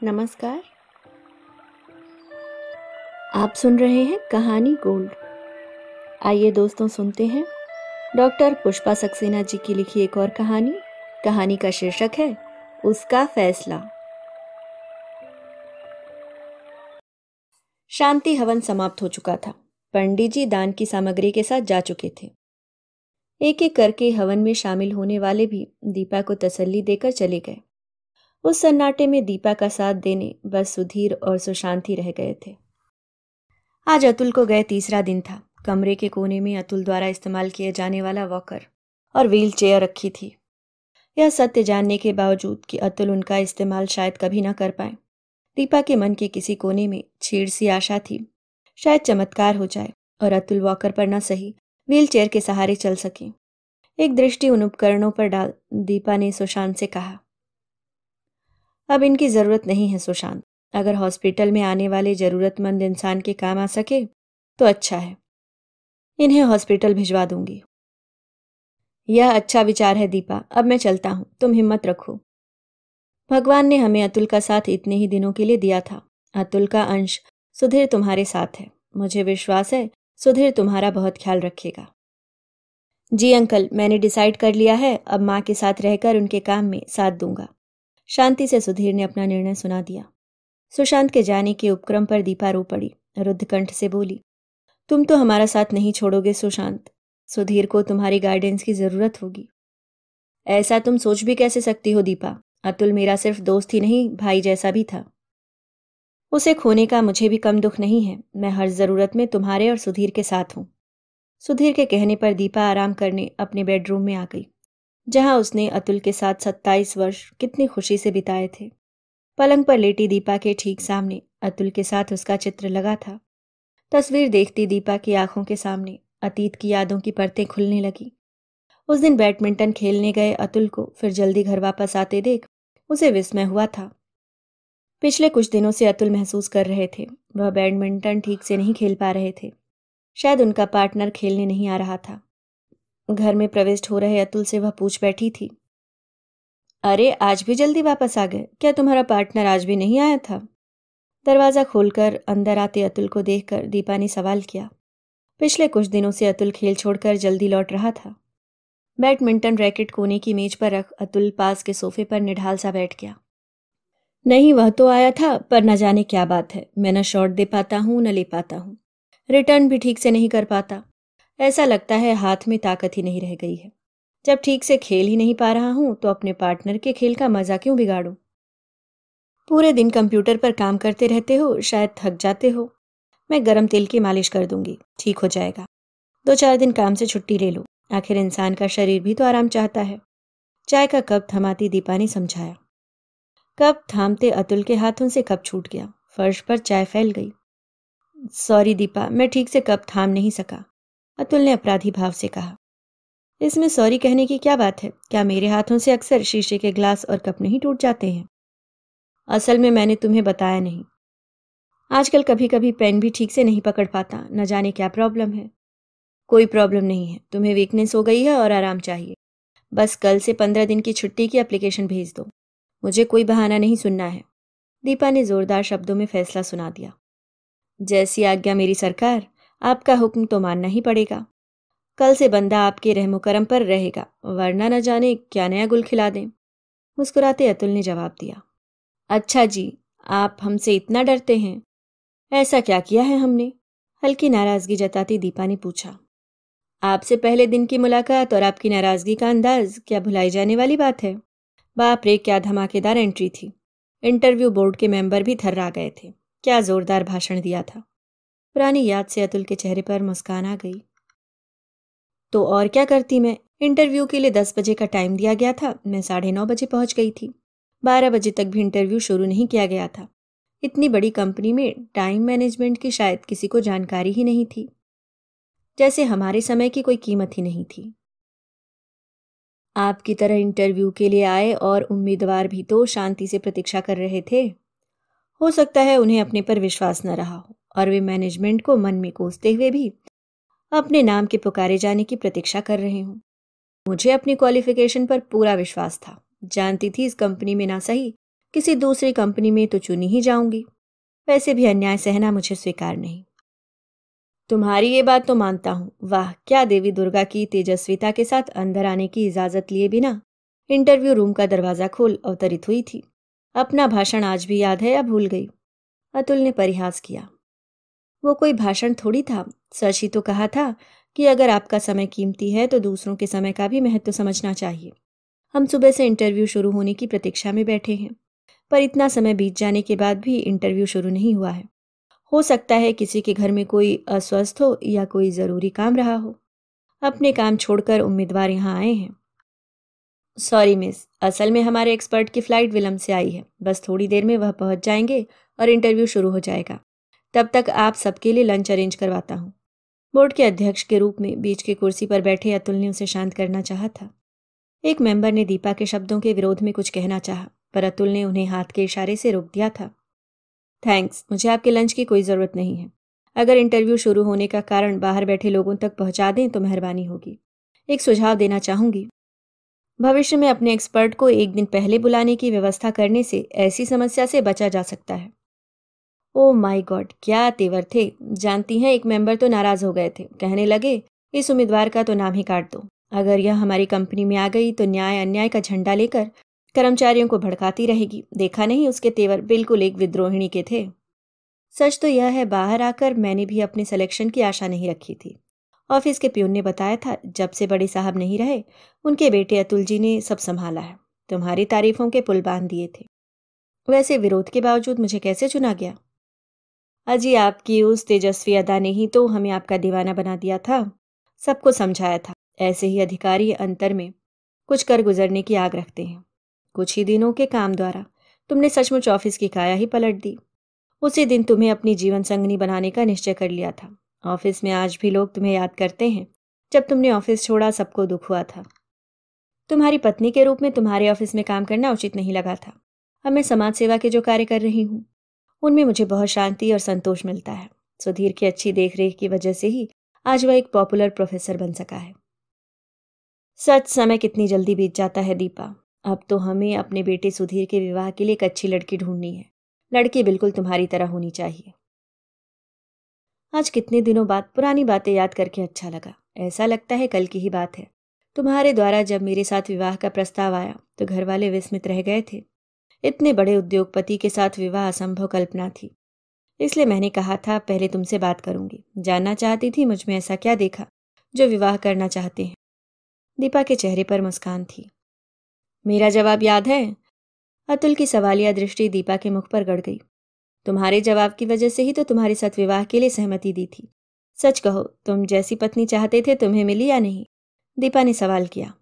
नमस्कार। आप सुन रहे हैं कहानी गोल्ड। आइए दोस्तों सुनते हैं डॉक्टर पुष्पा सक्सेना जी की लिखी एक और कहानी। कहानी का शीर्षक है उसका फैसला। शांति हवन समाप्त हो चुका था। पंडित जी दान की सामग्री के साथ जा चुके थे। एक एक करके हवन में शामिल होने वाले भी दीपा को तसल्ली देकर चले गए। उस सन्नाटे में दीपा का साथ देने बस सुधीर और सुशांत ही रह गए थे। आज अतुल को गए तीसरा दिन था। कमरे के कोने में अतुल द्वारा इस्तेमाल किए जाने वाला वॉकर और व्हील चेयर रखी थी। यह सत्य जानने के बावजूद कि अतुल उनका इस्तेमाल शायद कभी ना कर पाए, दीपा के मन के किसी कोने में छीड़ सी आशा थी, शायद चमत्कार हो जाए और अतुल वॉकर पर न सही व्हील चेयर के सहारे चल सके। एक दृष्टि उन उपकरणों पर डाल दीपा ने सुशांत से कहा, अब इनकी जरूरत नहीं है सुशांत। अगर हॉस्पिटल में आने वाले जरूरतमंद इंसान के काम आ सके तो अच्छा है। इन्हें हॉस्पिटल भिजवा दूंगी। यह अच्छा विचार है दीपा, अब मैं चलता हूं, तुम हिम्मत रखो। भगवान ने हमें अतुल का साथ इतने ही दिनों के लिए दिया था। अतुल का अंश सुधीर तुम्हारे साथ है। मुझे विश्वास है सुधीर तुम्हारा बहुत ख्याल रखेगा। जी अंकल, मैंने डिसाइड कर लिया है, अब माँ के साथ रहकर उनके काम में साथ दूंगा। शांति से सुधीर ने अपना निर्णय सुना दिया। सुशांत के जाने के उपक्रम पर दीपा रो पड़ी। रुद्ध कंठ से बोली, तुम तो हमारा साथ नहीं छोड़ोगे सुशांत। सुधीर को तुम्हारी गाइडेंस की जरूरत होगी। ऐसा तुम सोच भी कैसे सकती हो दीपा? अतुल मेरा सिर्फ दोस्त ही नहीं, भाई जैसा भी था। उसे खोने का मुझे भी कम दुख नहीं है। मैं हर जरूरत में तुम्हारे और सुधीर के साथ हूं। सुधीर के कहने पर दीपा आराम करने अपने बेडरूम में आ गई, जहां उसने अतुल के साथ 27 वर्ष कितनी खुशी से बिताए थे। पलंग पर लेटी दीपा के ठीक सामने अतुल के साथ उसका चित्र लगा था। तस्वीर देखती दीपा की आंखों के सामने अतीत की यादों की परतें खुलने लगी। उस दिन बैडमिंटन खेलने गए अतुल को फिर जल्दी घर वापस आते देख उसे विस्मय हुआ था। पिछले कुछ दिनों से अतुल महसूस कर रहे थे वह बैडमिंटन ठीक से नहीं खेल पा रहे थे। शायद उनका पार्टनर खेलने नहीं आ रहा था। घर में प्रविष्ट हो रहे अतुल से वह पूछ बैठी थी, अरे आज भी जल्दी वापस आ गए? क्या तुम्हारा पार्टनर आज भी नहीं आया था? दरवाजा खोलकर अंदर आते अतुल को देखकर दीपा ने सवाल किया। पिछले कुछ दिनों से अतुल खेल छोड़कर जल्दी लौट रहा था। बैडमिंटन रैकेट कोने की मेज पर रख अतुल पास के सोफे पर निढाल सा बैठ गया। नहीं, वह तो आया था, पर न जाने क्या बात है, मैं न शॉट दे पाता हूँ न ले पाता हूँ। रिटर्न भी ठीक से नहीं कर पाता। ऐसा लगता है हाथ में ताकत ही नहीं रह गई है। जब ठीक से खेल ही नहीं पा रहा हूं तो अपने पार्टनर के खेल का मजा क्यों बिगाड़ूं? पूरे दिन कंप्यूटर पर काम करते रहते हो, शायद थक जाते हो। मैं गरम तेल की मालिश कर दूंगी, ठीक हो जाएगा। 2-4 दिन काम से छुट्टी ले लो, आखिर इंसान का शरीर भी तो आराम चाहता है। चाय का कप थमाती दीपा ने समझाया। कप थामते अतुल के हाथों से कप छूट गया। फर्श पर चाय फैल गई। सॉरी दीपा, मैं ठीक से कप थाम नहीं सका, अतुल ने अपराधी भाव से कहा। इसमें सॉरी कहने की क्या बात है? क्या मेरे हाथों से अक्सर शीशे के ग्लास और कप नहीं टूट जाते हैं? असल में मैंने तुम्हें बताया नहीं। आजकल कभी कभी पेन भी ठीक से नहीं पकड़ पाता, न जाने क्या प्रॉब्लम है। कोई प्रॉब्लम नहीं है, तुम्हें वीकनेस हो गई है और आराम चाहिए। बस कल से 15 दिन की छुट्टी की एप्लीकेशन भेज दो। मुझे कोई बहाना नहीं सुनना है। दीपा ने जोरदार शब्दों में फैसला सुना दिया। जैसी आज्ञा मेरी सरकार, आपका हुक्म तो मानना ही पड़ेगा। कल से बंदा आपके रहमो करम पर रहेगा, वरना न जाने क्या नया गुल खिला दें। मुस्कुराते अतुल ने जवाब दिया। अच्छा जी, आप हमसे इतना डरते हैं? ऐसा क्या किया है हमने? हल्की नाराजगी जताती दीपा ने पूछा। आपसे पहले दिन की मुलाकात और आपकी नाराजगी का अंदाज क्या भुलाई जाने वाली बात है? बाप रे, क्या धमाकेदार एंट्री थी। इंटरव्यू बोर्ड के मेंबर भी थर्रा गए थे। क्या जोरदार भाषण दिया था। पुरानी याद से अतुल के चेहरे पर मुस्कान आ गई। तो और क्या करती मैं? इंटरव्यू के लिए 10 बजे का टाइम दिया गया था, मैं 9:30 बजे पहुंच गई थी। 12 बजे तक भी इंटरव्यू शुरू नहीं किया गया था। इतनी बड़ी कंपनी में टाइम मैनेजमेंट की शायद किसी को जानकारी ही नहीं थी। जैसे हमारे समय की कोई कीमत ही नहीं थी। आपकी तरह इंटरव्यू के लिए आए और उम्मीदवार भी तो शांति से प्रतीक्षा कर रहे थे। हो सकता है उन्हें अपने पर विश्वास न रहा हो और वे मैनेजमेंट को मन में कोसते हुए भी अपने नाम के पुकारे जाने की प्रतीक्षा कर रहे हों। मुझे अपनी क्वालिफिकेशन पर पूरा विश्वास था। जानती थी इस कंपनी में ना सही किसी दूसरी कंपनी में तो चुनी ही जाऊंगी। वैसे भी अन्याय सहना मुझे स्वीकार नहीं। तुम्हारी ये बात तो मानता हूँ। वाह, क्या देवी दुर्गा की तेजस्विता के साथ अंदर आने की इजाजत लिए बिना इंटरव्यू रूम का दरवाजा खोल अवतरित हुई थी। अपना भाषण आज भी याद है या भूल गई? अतुल ने परिहास किया। वो कोई भाषण थोड़ी था, सच ही तो कहा था कि अगर आपका समय कीमती है तो दूसरों के समय का भी महत्व समझना चाहिए। हम सुबह से इंटरव्यू शुरू होने की प्रतीक्षा में बैठे हैं, पर इतना समय बीत जाने के बाद भी इंटरव्यू शुरू नहीं हुआ है। हो सकता है किसी के घर में कोई अस्वस्थ हो या कोई ज़रूरी काम रहा हो। अपने काम छोड़कर उम्मीदवार यहाँ आए हैं। सॉरी मिस, असल में हमारे एक्सपर्ट की फ़्लाइट विलंब से आई है। बस थोड़ी देर में वह पहुँच जाएंगे और इंटरव्यू शुरू हो जाएगा। तब तक आप सबके लिए लंच अरेंज करवाता हूँ। बोर्ड के अध्यक्ष के रूप में बीच की कुर्सी पर बैठे अतुल ने उसे शांत करना चाहा था। एक मेंबर ने दीपा के शब्दों के विरोध में कुछ कहना चाहा, पर अतुल ने उन्हें हाथ के इशारे से रोक दिया था। थैंक्स, मुझे आपके लंच की कोई ज़रूरत नहीं है। अगर इंटरव्यू शुरू होने का कारण बाहर बैठे लोगों तक पहुंचा दें तो मेहरबानी होगी। एक सुझाव देना चाहूंगी। भविष्य में अपने एक्सपर्ट को एक दिन पहले बुलाने की व्यवस्था करने से ऐसी समस्या से बचा जा सकता है। ओह माय गॉड, क्या तेवर थे! जानती हैं, एक मेंबर तो नाराज हो गए थे। कहने लगे, इस उम्मीदवार का तो नाम ही काट दो। अगर यह हमारी कंपनी में आ गई तो न्याय अन्याय का झंडा लेकर कर्मचारियों को भड़काती रहेगी। देखा नहीं, उसके तेवर बिल्कुल एक विद्रोहिणी के थे। सच तो यह है, बाहर आकर मैंने भी अपने सिलेक्शन की आशा नहीं रखी थी। ऑफिस के प्यून ने बताया था, जब से बड़े साहब नहीं रहे उनके बेटे अतुल जी ने सब संभाला है। तुम्हारी तारीफों के पुल बांध दिए थे। वैसे विरोध के बावजूद मुझे कैसे चुना गया? अजी, आपकी उस तेजस्वी अदा ने ही तो हमें आपका दीवाना बना दिया था। सबको समझाया था। ऐसे ही अधिकारी अंतर में कुछ कर गुजरने की आग रखते हैं। कुछ ही दिनों के काम द्वारा तुमने सचमुच ऑफिस की काया ही पलट दी। उसी दिन तुम्हें अपनी जीवन संगनी बनाने का निश्चय कर लिया था। ऑफिस में आज भी लोग तुम्हें याद करते हैं। जब तुमने ऑफिस छोड़ा सबको दुख हुआ था। तुम्हारी पत्नी के रूप में तुम्हारे ऑफिस में काम करना उचित नहीं लगा था। अब मैं समाज सेवा के जो कार्य कर रही हूँ उनमें मुझे बहुत शांति और संतोष मिलता है। सुधीर की अच्छी देखरेख की वजह से ही आज वह एक पॉपुलर प्रोफेसर बन सका है। सच, समय कितनी जल्दी बीत जाता है दीपा। अब तो हमें अपने बेटे सुधीर के विवाह के लिए एक अच्छी लड़की ढूंढनी है। लड़की बिल्कुल तुम्हारी तरह होनी चाहिए। आज कितने दिनों बाद पुरानी बातें याद करके अच्छा लगा। ऐसा लगता है कल की ही बात है। तुम्हारे द्वारा जब मेरे साथ विवाह का प्रस्ताव आया तो घर वाले विस्मित रह गए थे। इतने बड़े उद्योगपति के साथ विवाह असंभव कल्पना थी। इसलिए मैंने कहा था पहले तुमसे बात करूंगी। जानना चाहती थी मुझ में ऐसा क्या देखा जो विवाह करना चाहते हैं। दीपा के चेहरे पर मुस्कान थी। मेरा जवाब याद है? अतुल की सवालिया दृष्टि दीपा के मुख पर गड़ गई। तुम्हारे जवाब की वजह से ही तो तुम्हारे साथ विवाह के लिए सहमति दी थी। सच कहो, तुम जैसी पत्नी चाहते थे तुम्हें मिली या नहीं? दीपा ने सवाल किया।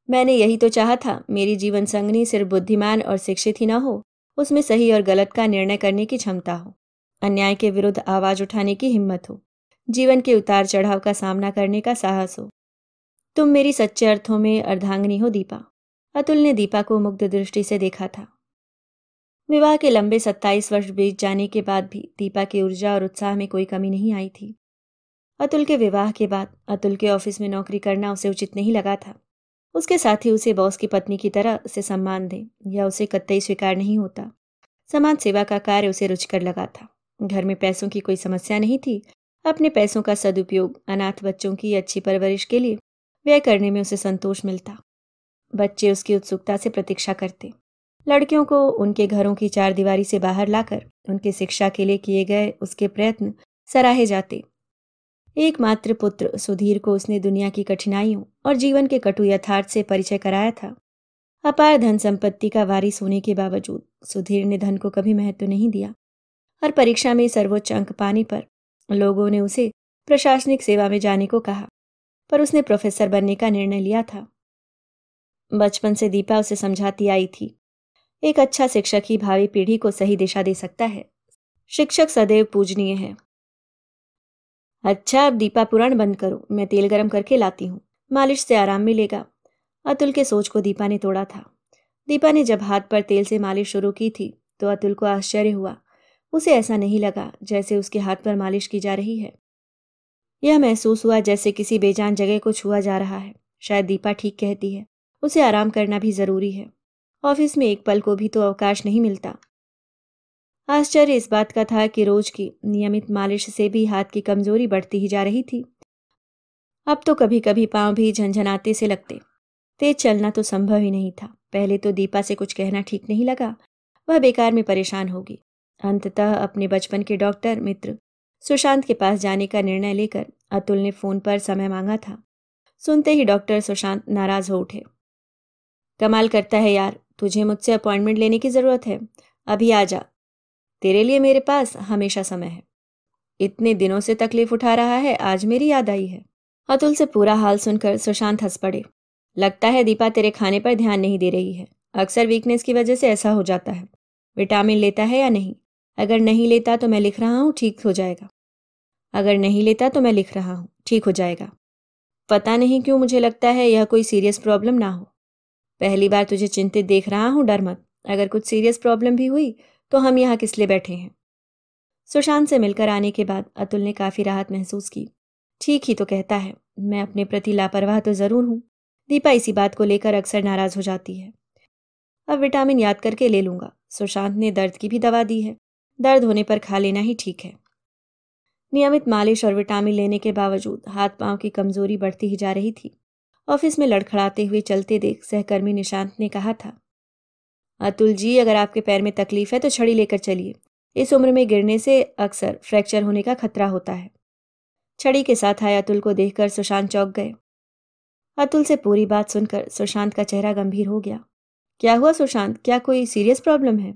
मैंने यही तो चाहा था। मेरी जीवन संगनी सिर्फ बुद्धिमान और शिक्षित ही ना हो, उसमें सही और गलत का निर्णय करने की क्षमता हो, अन्याय के विरुद्ध आवाज उठाने की हिम्मत हो, जीवन के उतार चढ़ाव का सामना करने का साहस हो। तुम मेरी सच्चे अर्थों में अर्धांगिनी हो दीपा। अतुल ने दीपा को मुग्ध दृष्टि से देखा था। विवाह के लंबे 27 वर्ष बीत जाने के बाद भी दीपा की ऊर्जा और उत्साह में कोई कमी नहीं आई थी। अतुल के विवाह के बाद अतुल के ऑफिस में नौकरी करना उसे उचित नहीं लगा था। उसके साथी उसे बॉस की पत्नी की तरह उसे सम्मान दें या उसे कतई स्वीकार नहीं होता। समाज सेवा का कार्य उसे रुचिकर लगा था। घर में पैसों की कोई समस्या नहीं थी। अपने पैसों का सदुपयोग अनाथ बच्चों की अच्छी परवरिश के लिए व्यय करने में उसे संतोष मिलता। बच्चे उसकी उत्सुकता से प्रतीक्षा करते। लड़कियों को उनके घरों की चारदीवारी से बाहर लाकर उनकी शिक्षा के लिए किए गए उसके प्रयत्न सराहे जाते। एकमात्र पुत्र सुधीर को उसने दुनिया की कठिनाइयों और जीवन के कटु यथार्थ से परिचय कराया था। अपार धन संपत्ति का वारिस होने के बावजूद सुधीर ने धन को कभी महत्व नहीं दिया और परीक्षा में सर्वोच्च अंक पाने पर लोगों ने उसे प्रशासनिक सेवा में जाने को कहा, पर उसने प्रोफेसर बनने का निर्णय लिया था। बचपन से दीपा उसे समझाती आई थी, एक अच्छा शिक्षक ही भावी पीढ़ी को सही दिशा दे सकता है। शिक्षक सदैव पूजनीय है। अच्छा, अब दीपा पुराण बंद करो, मैं तेल गरम करके लाती हूँ। मालिश से आराम मिलेगा। अतुल के सोच को दीपा ने तोड़ा था। दीपा ने जब हाथ पर तेल से मालिश शुरू की थी तो अतुल को आश्चर्य हुआ। उसे ऐसा नहीं लगा जैसे उसके हाथ पर मालिश की जा रही है। यह महसूस हुआ जैसे किसी बेजान जगह को छुआ जा रहा है। शायद दीपा ठीक कहती है, उसे आराम करना भी जरूरी है। ऑफिस में एक पल को भी तो अवकाश नहीं मिलता। आश्चर्य इस बात का था कि रोज की नियमित मालिश से भी हाथ की कमजोरी बढ़ती ही जा रही थी। अब तो कभी कभी पांव भी झंझनाते से लगते। तेज चलना तो संभव ही नहीं था। पहले तो दीपा से कुछ कहना ठीक नहीं लगा, वह बेकार में परेशान होगी। अंततः अपने बचपन के डॉक्टर मित्र सुशांत के पास जाने का निर्णय लेकर अतुल ने फोन पर समय मांगा था। सुनते ही डॉक्टर सुशांत नाराज हो उठे। कमाल करता है यार, तुझे मुझसे अपॉइंटमेंट लेने की जरूरत है? अभी आ जा, तेरे लिए मेरे पास हमेशा समय है। इतने दिनों से तकलीफ उठा रहा है, आज मेरी याद आई है। अतुल से पूरा हाल सुनकर सुशांत हंस पड़े। लगता है दीपा तेरे खाने पर ध्यान नहीं दे रही है। अक्सर वीकनेस की वजह से ऐसा हो जाता है। विटामिन लेता है या नहीं? अगर नहीं लेता तो मैं लिख रहा हूँ, ठीक हो जाएगा। अगर नहीं लेता तो मैं लिख रहा हूँ, ठीक हो जाएगा। पता नहीं क्यों मुझे लगता है यह कोई सीरियस प्रॉब्लम ना हो। पहली बार तुझे चिंतित देख रहा हूँ, डर मत। अगर कुछ सीरियस प्रॉब्लम भी हुई तो हम यहाँ किस लिए बैठे हैं। सुशांत से मिलकर आने के बाद अतुल ने काफी राहत महसूस की। ठीक ही तो कहता है, मैं अपने प्रति लापरवाह तो जरूर हूँ। दीपा इसी बात को लेकर अक्सर नाराज हो जाती है। अब विटामिन याद करके ले लूंगा। सुशांत ने दर्द की भी दवा दी है, दर्द होने पर खा लेना ही ठीक है। नियमित मालिश और विटामिन लेने के बावजूद हाथ पांव की कमजोरी बढ़ती ही जा रही थी। ऑफिस में लड़खड़ाते हुए चलते देख सहकर्मी निशांत ने कहा था, अतुल जी, अगर आपके पैर में तकलीफ है तो छड़ी लेकर चलिए। इस उम्र में गिरने से अक्सर फ्रैक्चर होने का खतरा होता है। छड़ी के साथ आए अतुल को देखकर सुशांत चौंक गए। अतुल से पूरी बात सुनकर सुशांत का चेहरा गंभीर हो गया। क्या हुआ सुशांत, क्या कोई सीरियस प्रॉब्लम है?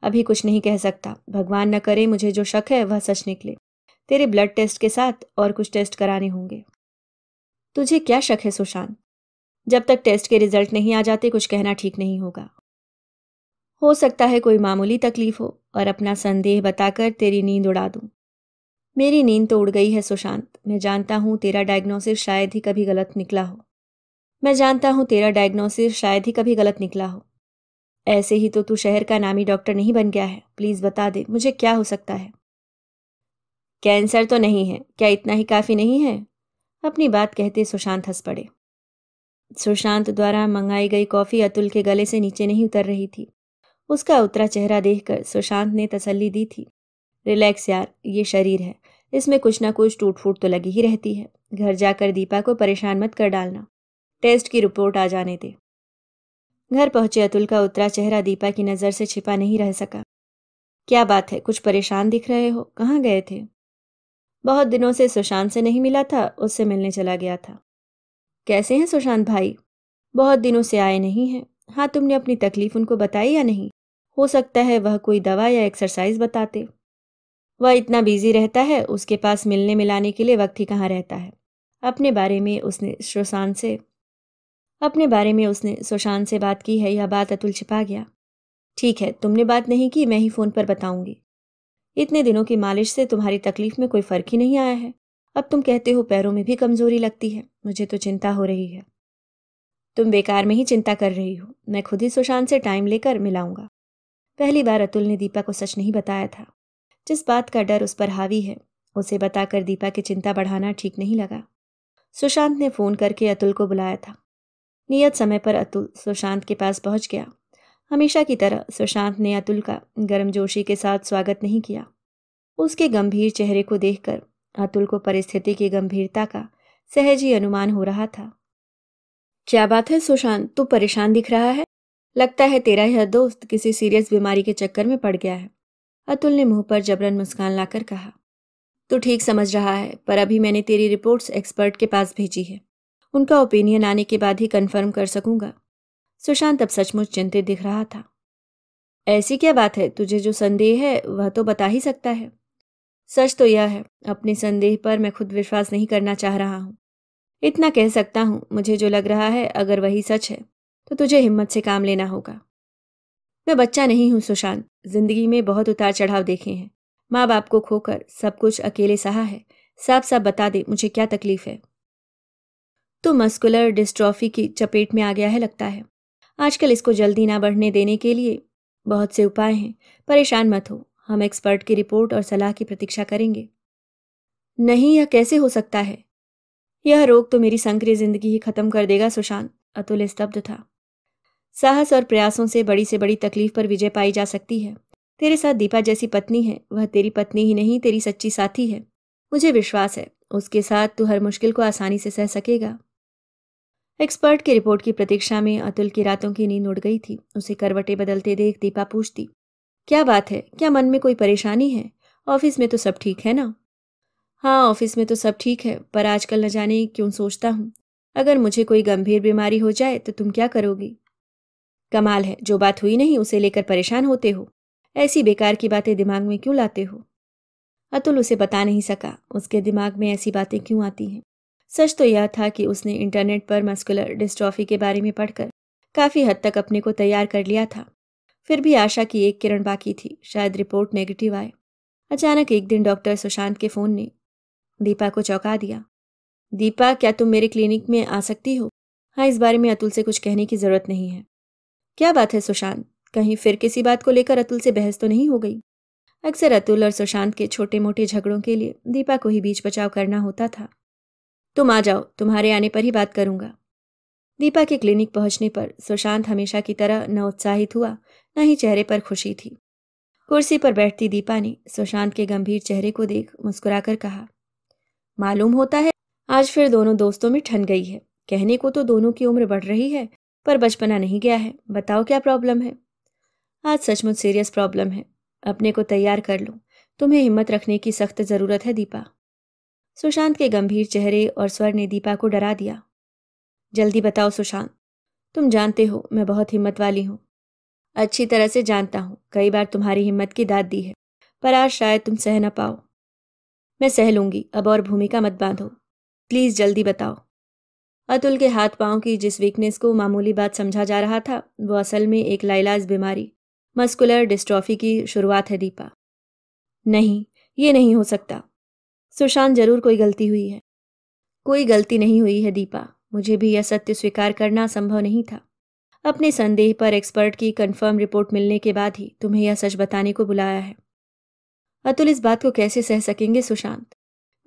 अभी कुछ नहीं कह सकता। भगवान न करे मुझे जो शक है वह सच निकले। तेरे ब्लड टेस्ट के साथ और कुछ टेस्ट कराने होंगे। तुझे क्या शक है सुशांत? जब तक टेस्ट के रिजल्ट नहीं आ जाते कुछ कहना ठीक नहीं होगा। हो सकता है कोई मामूली तकलीफ हो और अपना संदेह बताकर तेरी नींद उड़ा दूं। मेरी नींद तो उड़ गई है सुशांत। मैं जानता हूं तेरा डायग्नोसिस शायद ही कभी गलत निकला हो। ऐसे ही तो तू शहर का नामी डॉक्टर नहीं बन गया है। प्लीज बता दे, मुझे क्या हो सकता है? कैंसर तो नहीं है, क्या इतना ही काफी नहीं है? अपनी बात कहते सुशांत हंस पड़े। सुशांत द्वारा मंगाई गई कॉफी अतुल के गले से नीचे नहीं उतर रही थी। उसका उतरा चेहरा देखकर सुशांत ने तसल्ली दी थी। रिलैक्स यार, ये शरीर है, इसमें कुछ ना कुछ टूट फूट तो लगी ही रहती है। घर जाकर दीपा को परेशान मत कर डालना। टेस्ट की रिपोर्ट आ जाने दे। घर पहुंचे अतुल का उतरा चेहरा दीपा की नजर से छिपा नहीं रह सका। क्या बात है, कुछ परेशान दिख रहे हो? कहाँ गए थे? बहुत दिनों से सुशांत से नहीं मिला था, उससे मिलने चला गया था। कैसे हैं सुशांत भाई? बहुत दिनों से आए नहीं हैं। हाँ, तुमने अपनी तकलीफ उनको बताई या नहीं? हो सकता है वह कोई दवा या एक्सरसाइज बताते। वह इतना बिजी रहता है, उसके पास मिलने मिलाने के लिए वक्त ही कहाँ रहता है। अपने बारे में उसने सुशांत से बात की है, यह बात अतुल छिपा गया। ठीक है, तुमने बात नहीं की, मैं ही फोन पर बताऊंगी। इतने दिनों की मालिश से तुम्हारी तकलीफ में कोई फर्क ही नहीं आया है। अब तुम कहते हो पैरों में भी कमजोरी लगती है। मुझे तो चिंता हो रही है। तुम बेकार में ही चिंता कर रही हो। मैं खुद ही सुशांत से टाइम लेकर मिलाऊंगा। पहली बार अतुल ने दीपा को सच नहीं बताया था। जिस बात का डर उस पर हावी है, उसे बताकर दीपा की चिंता बढ़ाना ठीक नहीं लगा। सुशांत ने फोन करके अतुल को बुलाया था। नियत समय पर अतुल सुशांत के पास पहुंच गया। हमेशा की तरह सुशांत ने अतुल का गर्मजोशी के साथ स्वागत नहीं किया। उसके गंभीर चेहरे को देखकर अतुल को परिस्थिति की गंभीरता का सहज ही अनुमान हो रहा था। क्या बात है सुशांत, तू परेशान दिख रहा है? लगता है तेरा यह दोस्त किसी सीरियस बीमारी के चक्कर में पड़ गया है। अतुल ने मुंह पर जबरन मुस्कान लाकर कहा। तू ठीक समझ रहा है, पर अभी मैंने तेरी रिपोर्ट्स एक्सपर्ट के पास भेजी है। उनका ओपिनियन आने के बाद ही कंफर्म कर सकूंगा। सुशांत अब सचमुच चिंतित दिख रहा था। ऐसी क्या बात है? तुझे जो संदेह है वह तो बता ही सकता है। सच तो यह है, अपने संदेह पर मैं खुद विश्वास नहीं करना चाह रहा हूँ। इतना कह सकता हूँ, मुझे जो लग रहा है अगर वही सच है तो तुझे हिम्मत से काम लेना होगा। मैं बच्चा नहीं हूँ सुशांत, जिंदगी में बहुत उतार चढ़ाव देखे हैं। माँ बाप को खोकर सब कुछ अकेले सहा है। साफ साफ बता दे, मुझे क्या तकलीफ है? तो मस्कुलर डिस्ट्रॉफी की चपेट में आ गया है लगता है। आजकल इसको जल्दी ना बढ़ने देने के लिए बहुत से उपाय हैं। परेशान मत हो, हम एक्सपर्ट की रिपोर्ट और सलाह की प्रतीक्षा करेंगे। नहीं, यह कैसे हो सकता है? यह रोग तो मेरी संकरी जिंदगी ही खत्म कर देगा सुशांत। अतुल स्तब्ध था। साहस और प्रयासों से बड़ी तकलीफ पर विजय पाई जा सकती है। तेरे साथ दीपा जैसी पत्नी है, वह तेरी पत्नी ही नहीं, तेरी सच्ची साथी है। मुझे विश्वास है उसके साथ तू हर मुश्किल को आसानी से सह सकेगा। एक्सपर्ट की रिपोर्ट की प्रतीक्षा में अतुल की रातों की नींद उड़ गई थी। उसे करवटें बदलते देख दीपा पूछती, क्या बात है, क्या मन में कोई परेशानी है? ऑफिस में तो सब ठीक है ना? हाँ, ऑफिस में तो सब ठीक है, पर आजकल न जाने क्यों सोचता हूँ, अगर मुझे कोई गंभीर बीमारी हो जाए तो तुम क्या करोगी? कमाल है, जो बात हुई नहीं उसे लेकर परेशान होते हो। ऐसी बेकार की बातें दिमाग में क्यों लाते हो? अतुल उसे बता नहीं सका उसके दिमाग में ऐसी बातें क्यों आती हैं। सच तो यह था कि उसने इंटरनेट पर मस्कुलर डिस्ट्रॉफी के बारे में पढ़कर काफी हद तक अपने को तैयार कर लिया था। फिर भी आशा की एक किरण बाकी थी, शायद रिपोर्ट नेगेटिव आए। अचानक एक दिन डॉक्टर सुशांत के फोन ने दीपा को चौंका दिया। दीपा, क्या तुम मेरे क्लिनिक में आ सकती हो? हाँ, इस बारे में अतुल से कुछ कहने की जरूरत नहीं है। क्या बात है सुशांत, कहीं फिर किसी बात को लेकर अतुल से बहस तो नहीं हो गई? अक्सर अतुल और सुशांत के छोटे मोटे झगड़ों के लिए दीपा को ही बीच बचाव करना होता था। तुम आ जाओ, तुम्हारे आने पर ही बात करूंगा। दीपा के क्लिनिक पहुंचने पर सुशांत हमेशा की तरह न उत्साहित हुआ, न ही चेहरे पर खुशी थी। कुर्सी पर बैठती दीपा ने सुशांत के गंभीर चेहरे को देख मुस्कुराकर कहा, मालूम होता है आज फिर दोनों दोस्तों में ठन गई है। कहने को तो दोनों की उम्र बढ़ रही है, पर बचपना नहीं गया है। बताओ क्या प्रॉब्लम है? आज सचमुच सीरियस प्रॉब्लम है। अपने को तैयार कर लो, तुम्हें हिम्मत रखने की सख्त जरूरत है दीपा। सुशांत के गंभीर चेहरे और स्वर ने दीपा को डरा दिया। जल्दी बताओ सुशांत, तुम जानते हो मैं बहुत हिम्मत वाली हूँ। अच्छी तरह से जानता हूँ, कई बार तुम्हारी हिम्मत की दाद दी है, पर आज शायद तुम सह न पाओ। मैं सह लूंगी, अब और भूमिका मत बांधो। प्लीज जल्दी बताओ। अतुल के हाथ पांव की जिस वीकनेस को मामूली बात समझा जा रहा था, वो असल में एक लाइलाज बीमारी मस्कुलर डिस्ट्रॉफी की शुरुआत है दीपा। नहीं, ये नहीं हो सकता। सुशांत, जरूर कोई गलती हुई है। कोई गलती नहीं हुई है दीपा, मुझे भी यह सत्य स्वीकार करना संभव नहीं था। अपने संदेह पर एक्सपर्ट की कंफर्म रिपोर्ट मिलने के बाद ही तुम्हें यह सच बताने को बुलाया है। अतुल, इस बात को कैसे सह सकेंगे सुशांत?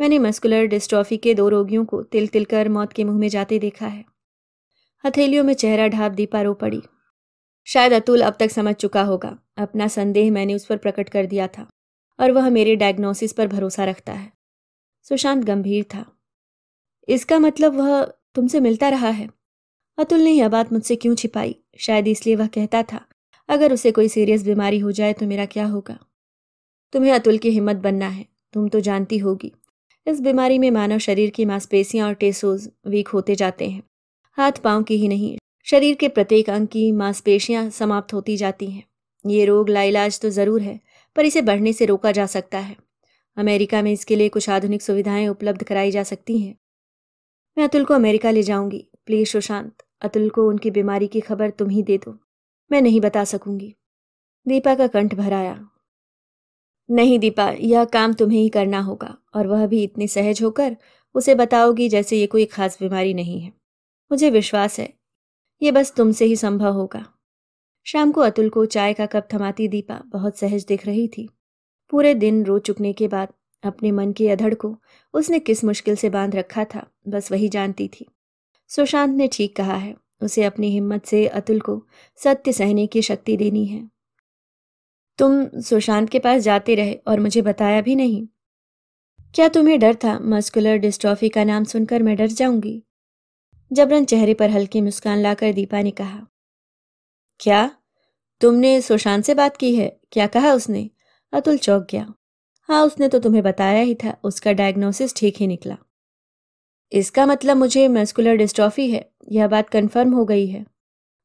मैंने मस्कुलर डिस्ट्रॉफी के 2 रोगियों को तिल तिल कर मौत के मुंह में जाते देखा है। हथेलियों में चेहरा ढांप दीपा रो पड़ी। शायद अतुल अब तक समझ चुका होगा, अपना संदेह मैंने उस पर प्रकट कर दिया था और वह मेरे डायग्नोसिस पर भरोसा रखता है। सुशांत गंभीर था। इसका मतलब वह तुमसे मिलता रहा है? अतुल ने यह बात मुझसे क्यों छिपाई? शायद इसलिए वह कहता था, अगर उसे कोई सीरियस बीमारी हो जाए तो मेरा क्या होगा? तुम्हें अतुल की हिम्मत बनना है। तुम तो जानती होगी, इस बीमारी में मानव शरीर की मांसपेशियां और टेसोज वीक होते जाते हैं। हाथ पांव की ही नहीं, शरीर के प्रत्येक अंग की मांसपेशियां समाप्त होती जाती हैं। ये रोग लाइलाज तो जरूर है, पर इसे बढ़ने से रोका जा सकता है। अमेरिका में इसके लिए कुछ आधुनिक सुविधाएं उपलब्ध कराई जा सकती हैं। मैं अतुल को अमेरिका ले जाऊंगी। प्लीज सुशांत, अतुल को उनकी बीमारी की खबर तुम ही दे दो। मैं नहीं बता सकूंगी। दीपा का कंठ भर आया। नहीं दीपा, यह काम तुम्हें ही करना होगा, और वह भी इतनी सहज होकर उसे बताओगी जैसे ये कोई खास बीमारी नहीं है। मुझे विश्वास है ये बस तुमसे ही संभव होगा। शाम को अतुल को चाय का कप थमाती दीपा बहुत सहज दिख रही थी। पूरे दिन रो चुकने के बाद अपने मन की अधड़ को उसने किस मुश्किल से बांध रखा था, बस वही जानती थी। सुशांत ने ठीक कहा है, उसे अपनी हिम्मत से अतुल को सत्य सहने की शक्ति देनी है। तुम सुशांत के पास जाते रहे और मुझे बताया भी नहीं। क्या तुम्हें डर था मस्कुलर डिस्ट्रॉफी का नाम सुनकर मैं डर जाऊंगी? जबरन चेहरे पर हल्की मुस्कान लाकर दीपा ने कहा। क्या तुमने सुशांत से बात की है? क्या कहा उसने? अतुल चौंक गया। हाँ, उसने तो तुम्हें बताया ही था, उसका डायग्नोसिस ठीक ही निकला। इसका मतलब मुझे मस्कुलर डिस्ट्रॉफी है, यह बात कंफर्म हो गई है।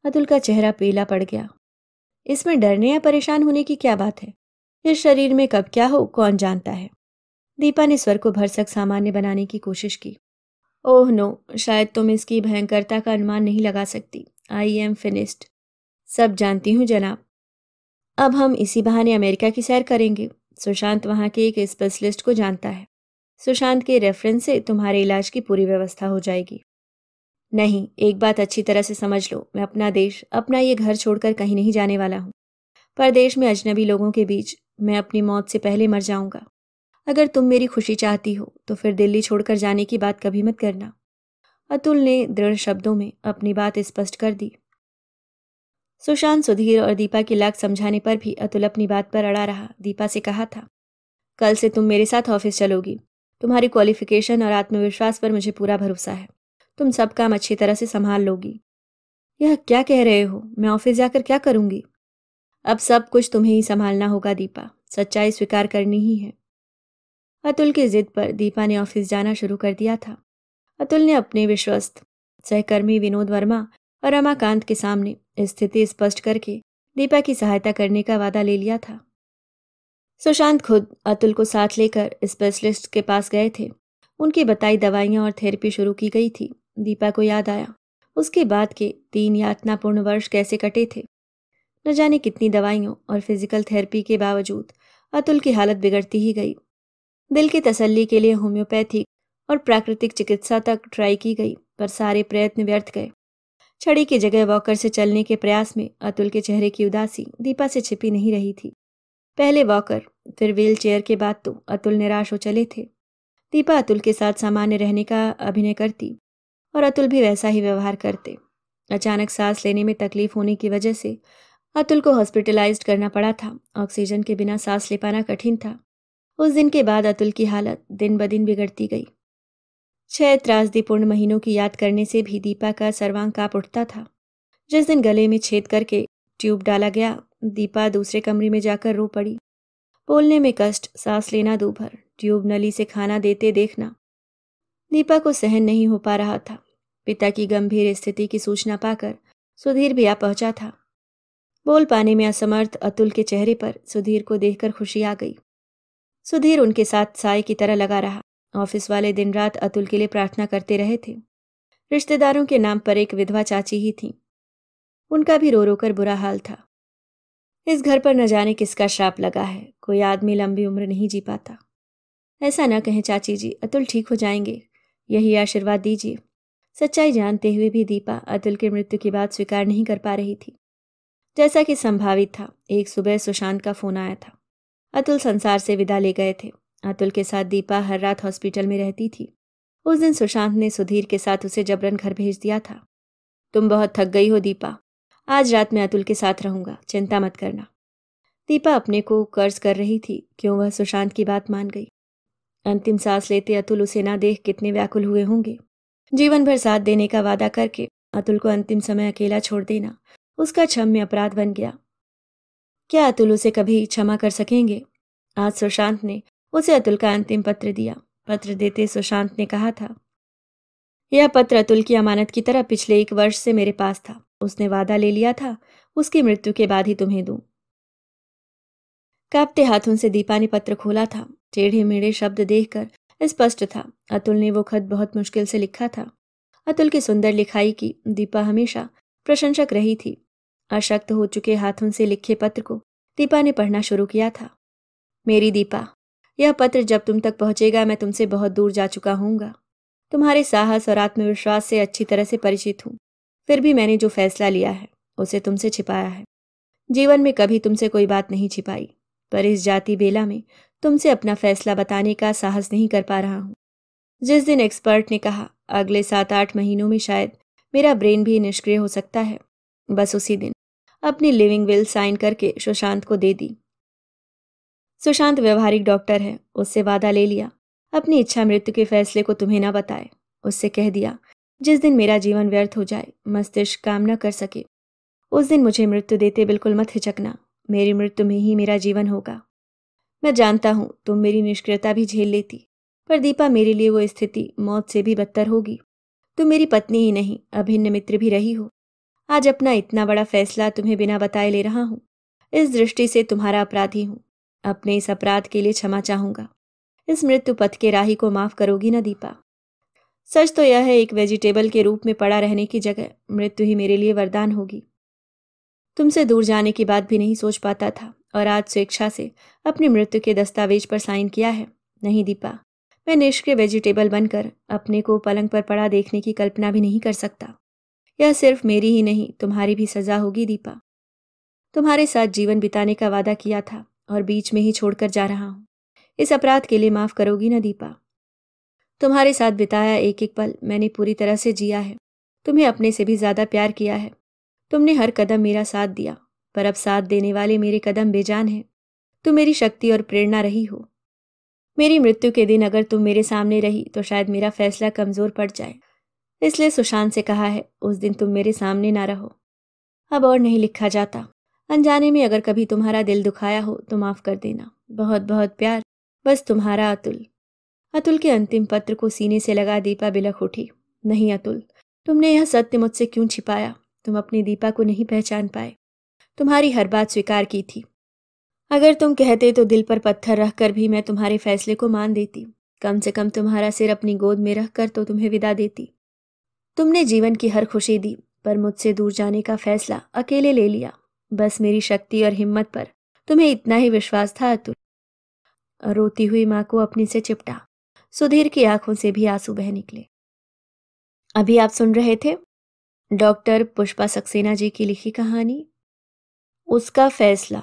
अतुल का चेहरा पीला पड़ गया। इसमें डरने या परेशान होने की क्या बात है? इस शरीर में कब क्या हो कौन जानता है। दीपा ने स्वर को भरसक सामान्य बनाने की कोशिश की। ओह नो, शायद तुम इसकी भयंकरता का अनुमान नहीं लगा सकती। I am finished. सब जानती हूँ जनाब। अब हम इसी बहाने अमेरिका की सैर करेंगे। सुशांत वहाँ के एक स्पेशलिस्ट को जानता है। सुशांत के रेफरेंस से तुम्हारे इलाज की पूरी व्यवस्था हो जाएगी। नहीं, एक बात अच्छी तरह से समझ लो, मैं अपना देश, अपना ये घर छोड़कर कहीं नहीं जाने वाला हूँ। परदेश में अजनबी लोगों के बीच मैं अपनी मौत से पहले मर जाऊंगा। अगर तुम मेरी खुशी चाहती हो तो फिर दिल्ली छोड़कर जाने की बात कभी मत करना। अतुल ने दृढ़ शब्दों में अपनी बात स्पष्ट कर दी। सुशांत, सुधीर और दीपा की लाख समझाने पर भी अतुल अपनी बात पर अड़ा रहा। दीपा से कहा था, कल से तुम मेरे साथ ऑफिस चलोगी। तुम्हारी क्वालिफिकेशन और आत्मविश्वास पर मुझे पूरा भरोसा है। तुम सब काम अच्छी तरह से संभाल लोगी। यह क्या कह रहे हो? मैं ऑफिस जाकर क्या करूंगी? अब सब कुछ तुम्हें ही संभालना होगा दीपा। सच्चाई स्वीकार करनी ही है। अतुल की जिद पर दीपा ने ऑफिस जाना शुरू कर दिया था। अतुल ने अपने विश्वस्त सहकर्मी विनोद वर्मा और रमाकांत के सामने स्थिति स्पष्ट करके दीपा की सहायता करने का वादा ले लिया था। सुशांत खुद अतुल को साथ लेकर स्पेशलिस्ट के पास गए थे। उनकी बताई दवाइयां और थेरेपी शुरू की गई थी। दीपा को याद आया उसके बाद के 3 यातनापूर्ण वर्ष कैसे कटे थे। न जाने कितनी दवाइयों और फिजिकल थेरेपी के बावजूद अतुल की हालत बिगड़ती ही गई। दिल की तसल्ली के लिए होम्योपैथिक और प्राकृतिक चिकित्सा तक ट्राई की गई, पर सारे प्रयत्न व्यर्थ गए। छड़ी की जगह वॉकर से चलने के प्रयास में अतुल के चेहरे की उदासी दीपा से छिपी नहीं रही थी। पहले वॉकर, फिर व्हील चेयर के बाद तो अतुल निराश हो चले थे। दीपा अतुल के साथ सामान्य रहने का अभिनय करती और अतुल भी वैसा ही व्यवहार करते। अचानक सांस लेने में तकलीफ होने की वजह से अतुल को हॉस्पिटलाइज्ड करना पड़ा था। ऑक्सीजन के बिना सांस ले पाना कठिन था। उस दिन के बाद अतुल की हालत दिन ब दिन बिगड़ती गई। 6 त्रासदीपूर्ण महीनों की याद करने से भी दीपा का सर्वांग कांप उठता था। जिस दिन गले में छेद करके ट्यूब डाला गया, दीपा दूसरे कमरे में जाकर रो पड़ी। बोलने में कष्ट, सांस लेना दूभर, ट्यूब नली से खाना देते देखना दीपा को सहन नहीं हो पा रहा था। पिता की गंभीर स्थिति की सूचना पाकर सुधीर भी आ पहुंचा था। बोल पाने में असमर्थ अतुल के चेहरे पर सुधीर को देखकर खुशी आ गई। सुधीर उनके साथ साए की तरह लगा रहा। ऑफिस वाले दिन रात अतुल के लिए प्रार्थना करते रहे थे। रिश्तेदारों के नाम पर एक विधवा चाची ही थी। उनका भी रो रो कर बुरा हाल था। इस घर पर न जाने किसका श्राप लगा है। कोई आदमी लंबी उम्र नहीं जी पाता। ऐसा न कहें चाची जी, अतुल ठीक हो जाएंगे। यही आशीर्वाद दीजिए। सच्चाई जानते हुए भी दीपा अतुल की मृत्यु की बात स्वीकार नहीं कर पा रही थी। जैसा कि संभावित था, एक सुबह सुशांत का फोन आया था। अतुल संसार से विदा ले गए थे। अतुल के साथ दीपा हर रात हॉस्पिटल में रहती थी। उस दिन सुशांत ने सुधीर के साथ उसे जबरन घर भेज दिया था। तुम बहुत थक गई हो दीपा। आज रात मैं अतुल के साथ रहूंगा, चिंता मत करना। दीपा अपने को कर्ज कर रही थी क्यों वह सुशांत की बात मान गई। अंतिम सांस लेते अतुल उसे ना देख कितने व्याकुल हुए होंगे। जीवन भर साथ देने का वादा करके अतुल को अंतिम समय अकेला छोड़ देना उसका क्षम्य अपराध बन गया। क्या अतुल उसे कभी क्षमा कर सकेंगे? आज सुशांत ने उसे अतुल का अंतिम पत्र दिया। पत्र देते सुशांत ने कहा था, यह पत्र अतुल की अमानत की तरह पिछले 1 वर्ष से मेरे पास था। उसने वादा ले लिया था उसकी मृत्यु के बाद ही तुम्हें दूं। कांपते हाथों से दीपा ने पत्र खोला था। टेढ़े मेढ़े शब्द देखकर स्पष्ट था अतुल ने वो खत बहुत मुश्किल से लिखा था। अतुल की सुंदर लिखाई की दीपा हमेशा प्रशंसक रही थी। अशक्त हो चुके हाथों से लिखे पत्र को दीपा ने पढ़ना शुरू किया था। मेरी दीपा, यह पत्र जब तुम तक पहुंचेगा मैं तुमसे बहुत दूर जा चुका हूँगा। तुम्हारे साहस और आत्मविश्वास से अच्छी तरह से परिचित हूँ। फिर भी मैंने जो फैसला लिया है उसे तुमसे छिपाया है। जीवन में कभी तुमसे कोई बात नहीं छिपाई, पर इस जाति बेला में तुमसे अपना फैसला बताने का साहस नहीं कर पा रहा हूँ। जिस दिन एक्सपर्ट ने कहा अगले 7-8 महीनों में शायद मेरा ब्रेन भी निष्क्रिय हो सकता है, बस उसी दिन अपनी लिविंग विल साइन करके सुशांत को दे दी। सुशांत व्यवहारिक डॉक्टर है। उससे वादा ले लिया अपनी इच्छा मृत्यु के फैसले को तुम्हें ना बताए। उससे कह दिया जिस दिन मेरा जीवन व्यर्थ हो जाए, मस्तिष्क काम न कर सके, उस दिन मुझे मृत्यु देते बिल्कुल मत हिचकना। मेरी मृत्यु में ही मेरा जीवन होगा। मैं जानता हूँ तुम मेरी निष्क्रियता भी झेल लेती, पर दीपा मेरे लिए वो स्थिति मौत से भी बदतर होगी। तुम मेरी पत्नी ही नहीं, अभिन्न मित्र भी रही हो। आज अपना इतना बड़ा फैसला तुम्हें बिना बताए ले रहा हूँ। इस दृष्टि से तुम्हारा अपराधी हूँ। अपने इस अपराध के लिए क्षमा चाहूंगा। इस मृत्यु पथ के राही को माफ करोगी ना दीपा? सच तो यह है, एक वेजिटेबल के रूप में पड़ा रहने की जगह मृत्यु ही मेरे लिए वरदान होगी। तुमसे दूर जाने की बात भी नहीं सोच पाता था और आज स्वेच्छा से अपनी मृत्यु के दस्तावेज पर साइन किया है। नहीं दीपा, मैं निष्क्रिय वेजिटेबल बनकर अपने को पलंग पर पड़ा देखने की कल्पना भी नहीं कर सकता। यह सिर्फ मेरी ही नहीं तुम्हारी भी सजा होगी दीपा। तुम्हारे साथ जीवन बिताने का वादा किया था और बीच में ही छोड़कर जा रहा हूँ। इस अपराध के लिए माफ करोगी ना दीपा? तुम्हारे साथ बिताया एक एक पल मैंने पूरी तरह से जिया है। तुम्हें अपने से भी ज्यादा प्यार किया है। तुमने हर कदम मेरा साथ दिया, पर अब साथ देने वाले मेरे कदम बेजान हैं। तुम मेरी शक्ति और प्रेरणा रही हो। मेरी मृत्यु के दिन अगर तुम मेरे सामने रही तो शायद मेरा फैसला कमजोर पड़ जाए। इसलिए सुशांत से कहा है, उस दिन तुम मेरे सामने ना रहो। अब और नहीं लिखा जाता। अनजाने में अगर कभी तुम्हारा दिल दुखाया हो तो माफ कर देना। बहुत बहुत प्यार, बस तुम्हारा अतुल। अतुल के अंतिम पत्र को सीने से लगा दीपा बिलख उठी। नहीं अतुल, तुमने यह सत्य मुझसे क्यों छिपाया? तुम अपनी दीपा को नहीं पहचान पाए। तुम्हारी हर बात स्वीकार की थी। अगर तुम कहते तो दिल पर पत्थर रखकर भी मैं तुम्हारे फैसले को मान देती। कम से कम तुम्हारा सिर अपनी गोद में रखकर तो तुम्हें विदा देती। तुमने जीवन की हर खुशी दी, पर मुझसे दूर जाने का फैसला अकेले ले लिया। बस मेरी शक्ति और हिम्मत पर तुम्हें इतना ही विश्वास था अतुल। रोती हुई माँ को अपने से चिपटा। सुधीर की आंखों से भी आंसू बह निकले। अभी आप सुन रहे थे डॉक्टर पुष्पा सक्सेना जी की लिखी कहानी उसका फैसला।